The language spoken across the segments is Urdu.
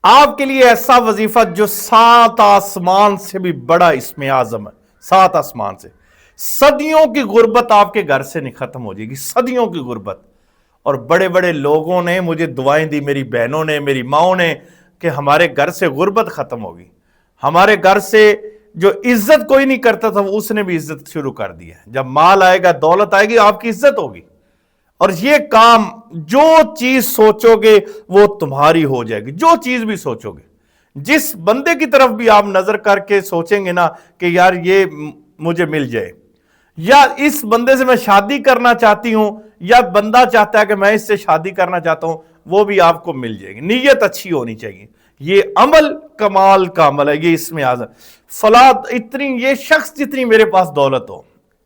آپ کے لیے ایسا وظیفہ جو 7 آسمان سے بھی بڑا اسم اعظم ہے، 7 آسمان سے، صدیوں کی غربت آپ کے گھر سے نہیں ختم ہو جائے گی، صدیوں کی غربت۔ اور بڑے بڑے لوگوں نے مجھے دعائیں دی، میری بہنوں نے، میری ماؤں نے، کہ ہمارے گھر سے غربت ختم ہوگی، ہمارے گھر سے جو عزت کوئی نہیں کرتا تھا اس نے بھی عزت شروع کر دی ہے۔ جب مال آئے گا، دولت آئے گی، آپ کی عزت ہوگی۔ اور یہ کام جو چیز سوچو گے وہ تمہاری ہو جائے گی، جو چیز بھی سوچو گے۔ جس بندے کی طرف بھی آپ نظر کر کے سوچیں گے نا کہ یار یہ مجھے مل جائے، یا اس بندے سے میں شادی کرنا چاہتی ہوں، یا بندہ چاہتا ہے کہ میں اس سے شادی کرنا چاہتا ہوں، وہ بھی آپ کو مل جائے گی۔ نیت اچھی ہونی چاہیے۔ یہ عمل کمال کا عمل ہے، یہ اس میں اعظم فلاں اتنی، یہ شخص جتنی میرے پاس دولت ہو،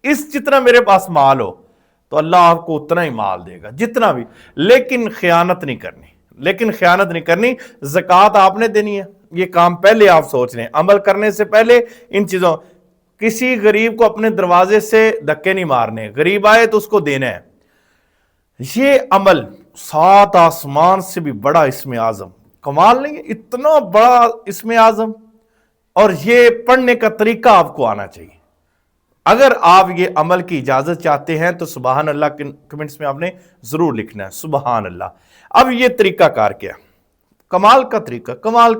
اس جتنا میرے پاس مال ہو، تو اللہ آپ کو اتنا ہی مال دے گا جتنا بھی، لیکن خیانت نہیں کرنی، خیانت نہیں کرنی۔ زکوٰۃ آپ نے دینی ہے، یہ کام پہلے آپ سوچ لیں، عمل کرنے سے پہلے ان چیزوں، کسی غریب کو اپنے دروازے سے دھکے نہیں مارنے، غریب آئے تو اس کو دینا ہے۔ یہ عمل 7 آسمان سے بھی بڑا اسم اعظم، کمال نہیں ہے؟ اتنا بڑا اسم اعظم، اور یہ پڑھنے کا طریقہ آپ کو آنا چاہیے۔ اگر آپ یہ عمل کی اجازت چاہتے ہیں تو سبحان اللہ کمنٹس میں آپ نے ضرور لکھنا ہے، سبحان اللہ۔ اب یہ طریقہ کار کیا، کمال کا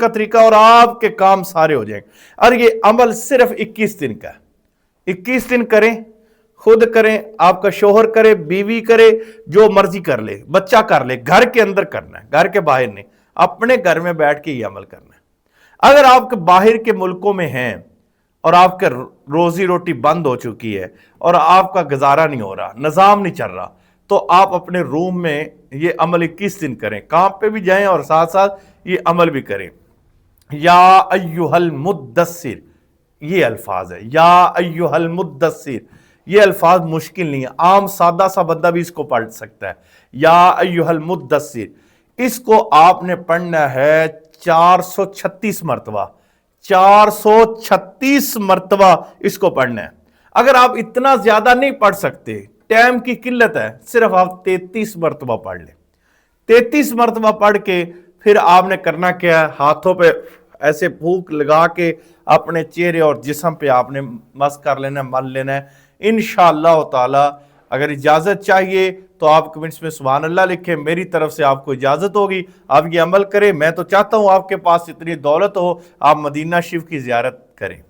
طریقہ، اور آپ کے کام سارے ہو جائیں گے۔ اور یہ عمل صرف 21 دن کا ہے، 21 دن کریں، خود کریں، آپ کا شوہر کرے، بیوی کرے، جو مرضی کر لے، بچہ کر لے، گھر کے اندر کرنا ہے، گھر کے باہر نہیں، اپنے گھر میں بیٹھ کے یہ عمل کرنا ہے۔ اگر آپ کے باہر کے ملکوں میں ہیں اور آپ کے روزی روٹی بند ہو چکی ہے اور آپ کا گزارا نہیں ہو رہا، نظام نہیں چل رہا، تو آپ اپنے روم میں یہ عمل 21 دن کریں، کام پہ بھی جائیں اور ساتھ ساتھ یہ عمل بھی کریں۔ یا ایھا المدثر، یہ الفاظ ہے، یا ایھا المدثر، یہ الفاظ مشکل نہیں ہے، عام سادہ سا بندہ بھی اس کو پڑھ سکتا ہے۔ یا ایھا المدثر، اس کو آپ نے پڑھنا ہے 436 مرتبہ، 436 مرتبہ اس کو پڑھنا ہے۔ اگر آپ اتنا زیادہ نہیں پڑھ سکتے، ٹائم کی قلت ہے، صرف آپ 33 مرتبہ پڑھ لیں۔ 33 مرتبہ پڑھ کے پھر آپ نے کرنا کیا ہے، ہاتھوں پہ ایسے پھونک لگا کے اپنے چہرے اور جسم پہ آپ نے مس کر لینا، مل لینا ہے۔ انشاءاللہ تعالی اگر اجازت چاہیے تو آپ کمنٹس میں سبحان اللہ لکھیں، میری طرف سے آپ کو اجازت ہوگی، آپ یہ عمل کریں۔ میں تو چاہتا ہوں آپ کے پاس اتنی دولت ہو، آپ مدینہ شریف کی زیارت کریں۔